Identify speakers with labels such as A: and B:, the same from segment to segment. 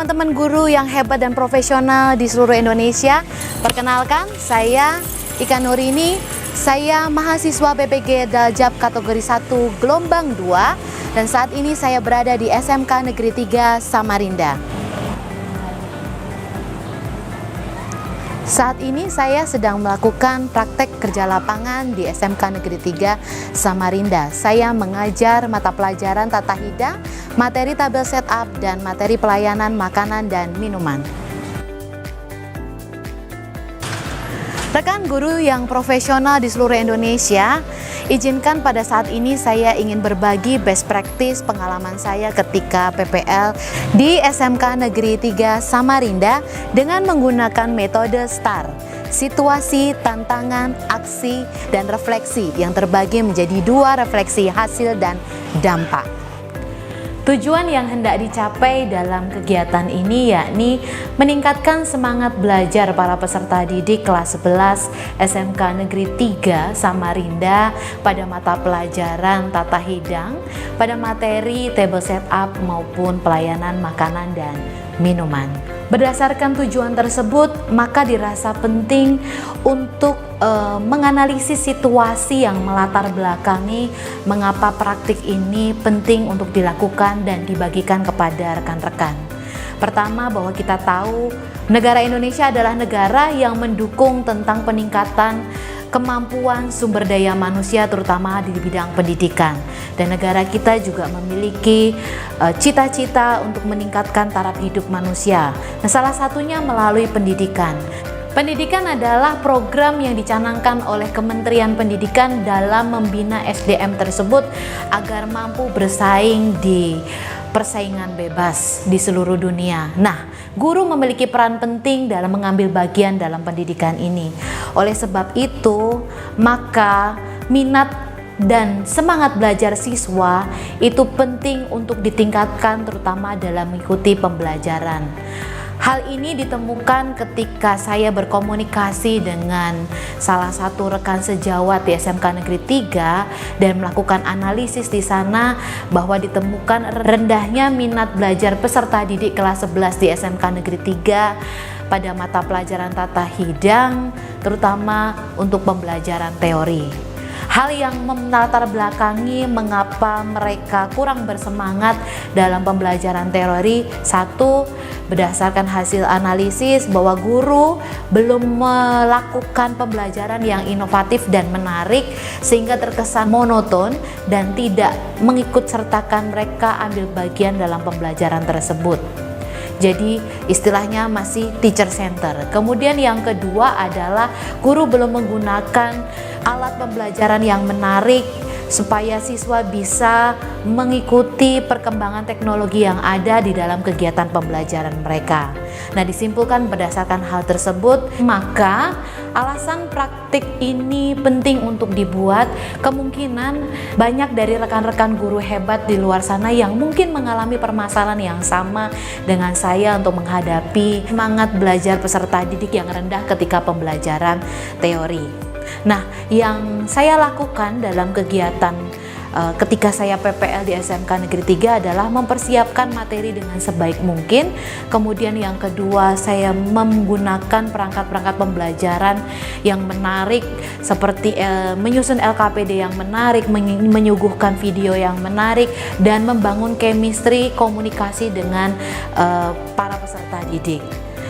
A: teman-teman guru yang hebat dan profesional di seluruh Indonesia. Perkenalkan, saya Ika Nurini. Saya mahasiswa PPG Daljab kategori 1 gelombang 2 dan saat ini saya berada di SMK Negeri 3 Samarinda. Saat ini saya sedang melakukan praktek kerja lapangan di SMK Negeri 3 Samarinda. Saya mengajar mata pelajaran tata hidang, materi tabel setup, dan materi pelayanan makanan dan minuman. Rekan guru yang profesional di seluruh Indonesia, izinkan pada saat ini saya ingin berbagi best practice pengalaman saya ketika PPL di SMK Negeri 3 Samarinda dengan menggunakan metode STAR, situasi, tantangan, aksi, dan refleksi yang terbagi menjadi 2 refleksi hasil dan dampak. Tujuan yang hendak dicapai dalam kegiatan ini yakni meningkatkan semangat belajar para peserta didik kelas 11 SMK Negeri 3 Samarinda pada mata pelajaran tata hidang, pada materi table setup maupun pelayanan makanan dan minuman. Berdasarkan tujuan tersebut, maka dirasa penting untuk menganalisis situasi yang melatar belakangi mengapa praktik ini penting untuk dilakukan dan dibagikan kepada rekan-rekan. Pertama, bahwa kita tahu negara Indonesia adalah negara yang mendukung tentang peningkatan kemampuan sumber daya manusia terutama di bidang pendidikan, dan negara kita juga memiliki cita-cita untuk meningkatkan taraf hidup manusia. Nah, salah satunya melalui pendidikan. Pendidikan adalah program yang dicanangkan oleh Kementerian Pendidikan dalam membina SDM tersebut agar mampu bersaing di persaingan bebas di seluruh dunia. Nah, guru memiliki peran penting dalam mengambil bagian dalam pendidikan ini. Oleh sebab itu, maka minat dan semangat belajar siswa itu penting untuk ditingkatkan terutama dalam mengikuti pembelajaran. Hal ini ditemukan ketika saya berkomunikasi dengan salah satu rekan sejawat di SMK Negeri 3 dan melakukan analisis di sana bahwa ditemukan rendahnya minat belajar peserta didik kelas 11 di SMK Negeri 3 pada mata pelajaran tata hidang, terutama untuk pembelajaran teori. Hal yang melatar belakangi mengapa mereka kurang bersemangat dalam pembelajaran teori. Satu, berdasarkan hasil analisis bahwa guru belum melakukan pembelajaran yang inovatif dan menarik sehingga terkesan monoton dan tidak mengikut sertakan mereka ambil bagian dalam pembelajaran tersebut. Jadi istilahnya masih teacher center. Kemudian yang kedua adalah guru belum menggunakan alat pembelajaran yang menarik supaya siswa bisa mengikuti perkembangan teknologi yang ada di dalam kegiatan pembelajaran mereka. Nah, disimpulkan berdasarkan hal tersebut, maka alasan praktik ini penting untuk dibuat. Kemungkinan banyak dari rekan-rekan guru hebat di luar sana yang mungkin mengalami permasalahan yang sama dengan saya untuk menghadapi semangat belajar peserta didik yang rendah ketika pembelajaran teori. Nah, yang saya lakukan dalam kegiatan ketika saya PPL di SMK Negeri 3 adalah mempersiapkan materi dengan sebaik mungkin. Kemudian yang kedua, saya menggunakan perangkat-perangkat pembelajaran yang menarik seperti menyusun LKPD yang menarik, menyuguhkan video yang menarik, dan membangun chemistry komunikasi dengan para peserta didik.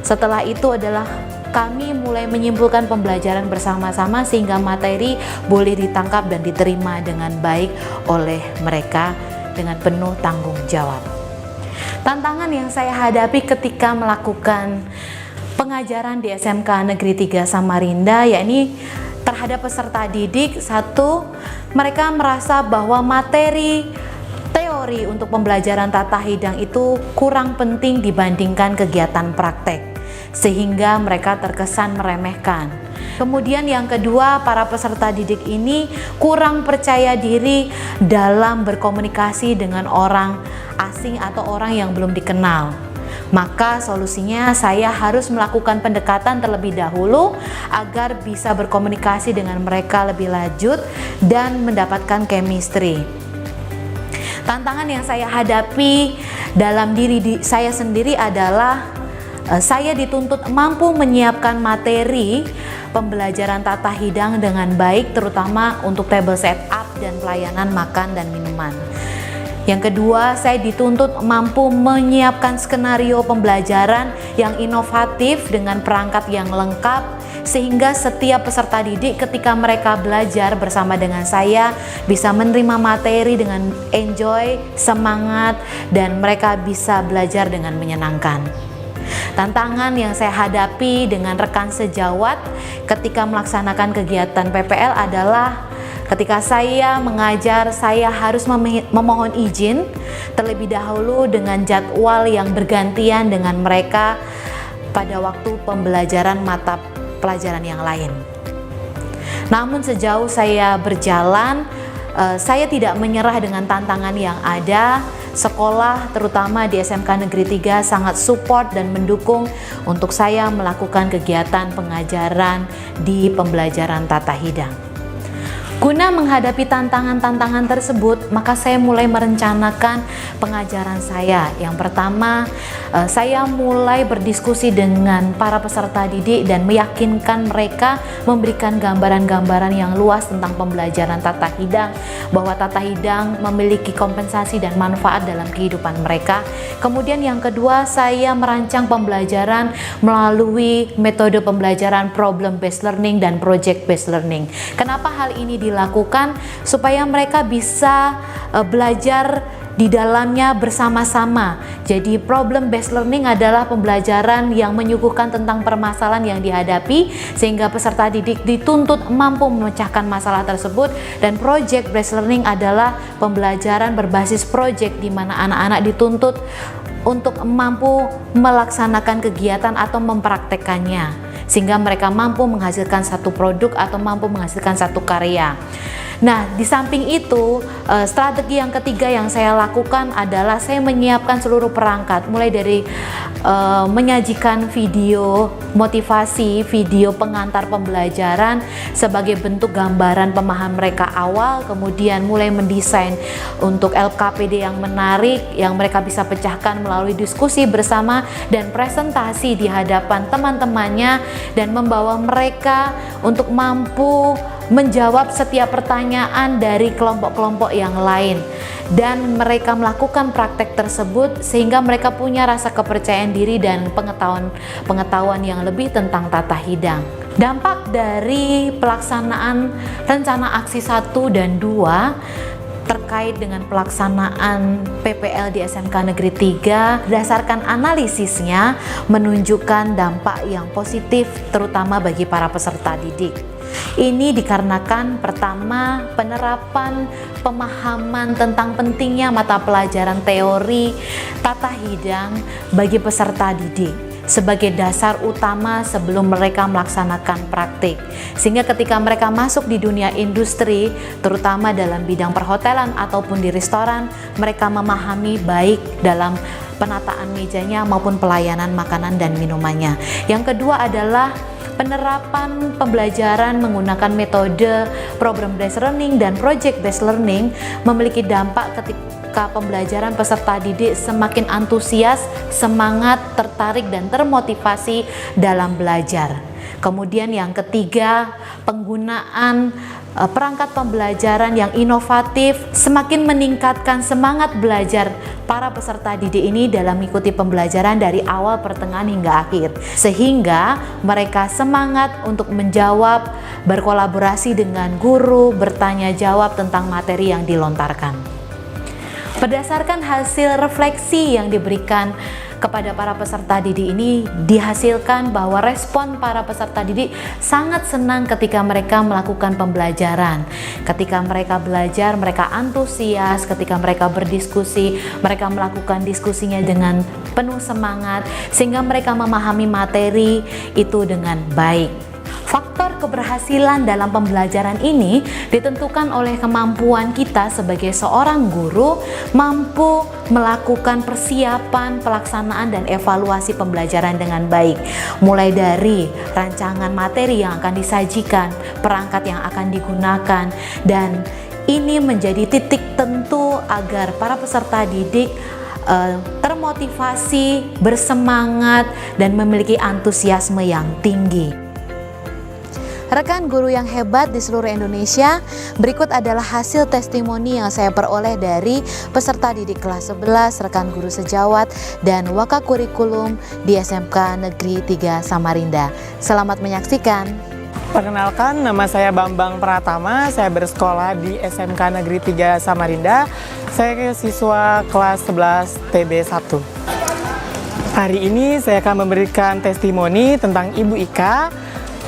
A: Setelah itu adalah kami mulai menyimpulkan pembelajaran bersama-sama sehingga materi boleh ditangkap dan diterima dengan baik oleh mereka dengan penuh tanggung jawab. Tantangan yang saya hadapi ketika melakukan pengajaran di SMK Negeri 3 Samarinda yakni terhadap peserta didik. Satu, mereka merasa bahwa materi teori untuk pembelajaran tata hidang itu kurang penting dibandingkan kegiatan praktek, sehingga mereka terkesan meremehkan. Kemudian yang kedua, para peserta didik ini kurang percaya diri dalam berkomunikasi dengan orang asing atau orang yang belum dikenal. Maka solusinya saya harus melakukan pendekatan terlebih dahulu agar bisa berkomunikasi dengan mereka lebih lanjut dan mendapatkan chemistry. Tantangan yang saya hadapi dalam diri saya sendiri adalah saya dituntut mampu menyiapkan materi pembelajaran tata hidang dengan baik, terutama untuk table setup dan pelayanan makan dan minuman. Yang kedua, saya dituntut mampu menyiapkan skenario pembelajaran yang inovatif dengan perangkat yang lengkap, sehingga setiap peserta didik ketika mereka belajar bersama dengan saya bisa menerima materi dengan enjoy, semangat, dan mereka bisa belajar dengan menyenangkan. Tantangan yang saya hadapi dengan rekan sejawat ketika melaksanakan kegiatan PPL adalah ketika saya mengajar, saya harus memohon izin terlebih dahulu dengan jadwal yang bergantian dengan mereka pada waktu pembelajaran mata pelajaran yang lain. Namun sejauh saya berjalan, saya tidak menyerah dengan tantangan yang ada. Sekolah terutama di SMK Negeri 3 sangat support dan mendukung untuk saya melakukan kegiatan pengajaran di pembelajaran tata hidang. Guna menghadapi tantangan-tantangan tersebut, maka saya mulai merencanakan pengajaran saya. Yang pertama, saya mulai berdiskusi dengan para peserta didik dan meyakinkan mereka, memberikan gambaran-gambaran yang luas tentang pembelajaran tata hidang, bahwa tata hidang memiliki kompensasi dan manfaat dalam kehidupan mereka. Kemudian yang kedua, saya merancang pembelajaran melalui metode pembelajaran problem based learning dan project based learning. Kenapa hal ini dilakukan? Supaya mereka bisa belajar di dalamnya bersama-sama. Jadi problem based learning adalah pembelajaran yang menyuguhkan tentang permasalahan yang dihadapi sehingga peserta didik dituntut mampu memecahkan masalah tersebut, dan project based learning adalah pembelajaran berbasis project di mana anak-anak dituntut untuk mampu melaksanakan kegiatan atau mempraktekkannya sehingga mereka mampu menghasilkan satu produk atau mampu menghasilkan satu karya. Nah, di samping itu, strategi yang ketiga yang saya lakukan adalah saya menyiapkan seluruh perangkat, mulai dari menyajikan video motivasi, video pengantar pembelajaran sebagai bentuk gambaran pemahaman mereka awal, kemudian mulai mendesain untuk LKPD yang menarik yang mereka bisa pecahkan melalui diskusi bersama dan presentasi di hadapan teman-temannya, dan membawa mereka untuk mampu menjawab setiap pertanyaan dari kelompok-kelompok yang lain, dan mereka melakukan praktek tersebut sehingga mereka punya rasa kepercayaan diri dan pengetahuan yang lebih tentang tata hidang. Dampak dari pelaksanaan rencana aksi 1 dan 2 terkait dengan pelaksanaan PPL di SMK Negeri 3 berdasarkan analisisnya menunjukkan dampak yang positif terutama bagi para peserta didik. Ini dikarenakan pertama, penerapan pemahaman tentang pentingnya mata pelajaran teori tata hidang bagi peserta didik sebagai dasar utama sebelum mereka melaksanakan praktik, sehingga ketika mereka masuk di dunia industri terutama dalam bidang perhotelan ataupun di restoran, mereka memahami baik dalam penataan mejanya maupun pelayanan makanan dan minumannya. Yang kedua adalah penerapan pembelajaran menggunakan metode program based learning dan project based learning memiliki dampak ketika pembelajaran peserta didik semakin antusias, semangat, tertarik, dan termotivasi dalam belajar. Kemudian yang ketiga, penggunaan perangkat pembelajaran yang inovatif semakin meningkatkan semangat belajar para peserta didik ini dalam mengikuti pembelajaran dari awal, pertengahan, hingga akhir, sehingga mereka semangat untuk menjawab, berkolaborasi dengan guru, bertanya jawab tentang materi yang dilontarkan. Berdasarkan hasil refleksi yang diberikan kepada para peserta didik ini, dihasilkan bahwa respon para peserta didik sangat senang ketika mereka melakukan pembelajaran. Ketika mereka belajar, mereka antusias. Ketika mereka berdiskusi, mereka melakukan diskusinya dengan penuh semangat sehingga mereka memahami materi itu dengan baik. Faktor keberhasilan dalam pembelajaran ini ditentukan oleh kemampuan kita sebagai seorang guru mampu melakukan persiapan, pelaksanaan, dan evaluasi pembelajaran dengan baik. Mulai dari rancangan materi yang akan disajikan, perangkat yang akan digunakan, dan ini menjadi titik tentu agar para peserta didik termotivasi, bersemangat, dan memiliki antusiasme yang tinggi. Rekan guru yang hebat di seluruh Indonesia, berikut adalah hasil testimoni yang saya peroleh dari peserta didik kelas 11, rekan guru sejawat, dan wakakurikulum di SMK Negeri 3 Samarinda. Selamat menyaksikan.
B: Perkenalkan, nama saya Bambang Pratama, saya bersekolah di SMK Negeri 3 Samarinda. Saya siswa kelas 11 TB1. Hari ini saya akan memberikan testimoni tentang Ibu Ika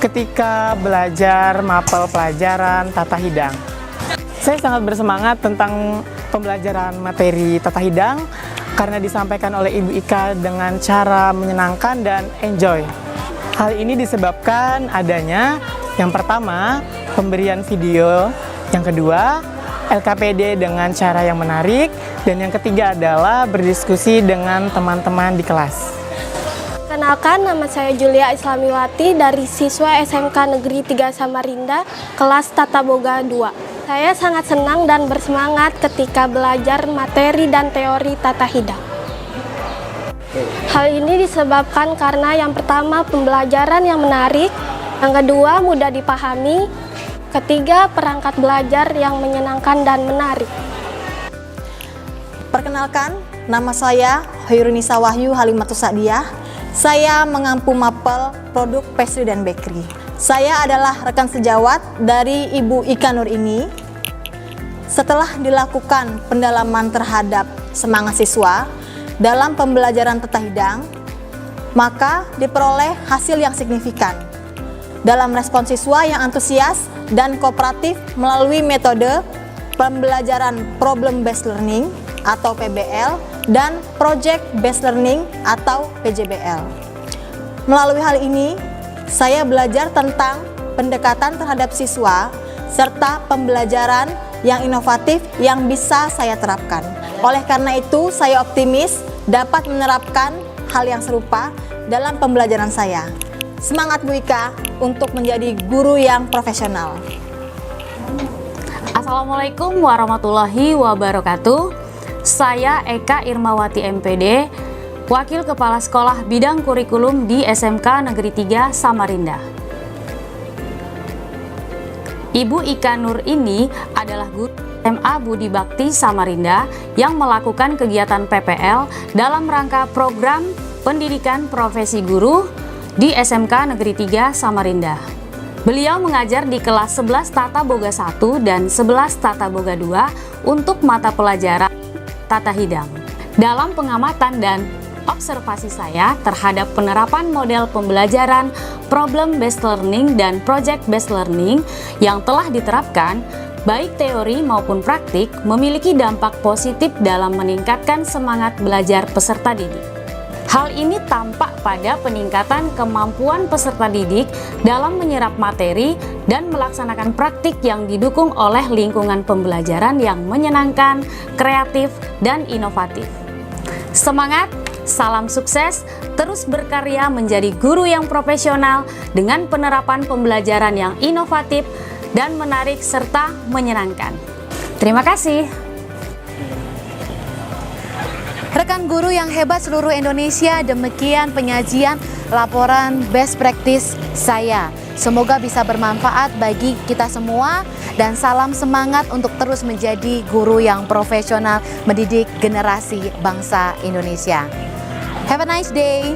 B: ketika belajar mapel pelajaran tata hidang. Saya sangat bersemangat tentang pembelajaran materi tata hidang karena disampaikan oleh Ibu Ika dengan cara menyenangkan dan enjoy. Hal ini disebabkan adanya yang pertama, pemberian video, yang kedua, LKPD dengan cara yang menarik, dan yang ketiga adalah berdiskusi dengan teman-teman di kelas.
C: Kenalkan, nama saya Julia Islamiwati dari siswa SMK Negeri 3 Samarinda, kelas Tata Boga 2. Saya sangat senang dan bersemangat ketika belajar materi dan teori tata hidang. Hal ini disebabkan karena yang pertama, pembelajaran yang menarik, yang kedua, mudah dipahami, ketiga, perangkat belajar yang menyenangkan dan menarik.
D: Perkenalkan, nama saya Hoirunisa Wahyu Halimatus Sa'diyah. Saya mengampu mapel produk pastry dan bakery. Saya adalah rekan sejawat dari Ibu Ika Nur ini. Setelah dilakukan pendalaman terhadap semangat siswa dalam pembelajaran tata hidang, maka diperoleh hasil yang signifikan dalam respon siswa yang antusias dan kooperatif melalui metode pembelajaran problem based learning atau PBL dan project based learning atau PJBL. Melalui hal ini, saya belajar tentang pendekatan terhadap siswa serta pembelajaran yang inovatif yang bisa saya terapkan. Oleh karena itu, saya optimis dapat menerapkan hal yang serupa dalam pembelajaran saya. Semangat Bu Ika untuk menjadi guru yang profesional.
E: Assalamualaikum warahmatullahi wabarakatuh. Saya Eka Irmawati MPD, Wakil Kepala Sekolah Bidang Kurikulum di SMK Negeri 3 Samarinda. Ibu Ika Nur ini adalah guru SMA Budi Bakti Samarinda yang melakukan kegiatan PPL dalam rangka program pendidikan profesi guru di SMK Negeri 3 Samarinda. Beliau mengajar di kelas 11 Tata Boga 1 dan 11 Tata Boga 2 untuk mata pelajaran tata hidang. Dalam pengamatan dan observasi saya terhadap penerapan model pembelajaran problem based learning dan project based learning yang telah diterapkan, baik teori maupun praktik, memiliki dampak positif dalam meningkatkan semangat belajar peserta didik. Hal ini tampak pada peningkatan kemampuan peserta didik dalam menyerap materi dan melaksanakan praktik yang didukung oleh lingkungan pembelajaran yang menyenangkan, kreatif, dan inovatif. Semangat, salam sukses, terus berkarya menjadi guru yang profesional dengan penerapan pembelajaran yang inovatif dan menarik serta menyenangkan. Terima kasih.
A: Rekan guru yang hebat seluruh Indonesia, demikian penyajian laporan best practice saya. Semoga bisa bermanfaat bagi kita semua dan salam semangat untuk terus menjadi guru yang profesional mendidik generasi bangsa Indonesia. Have a nice day.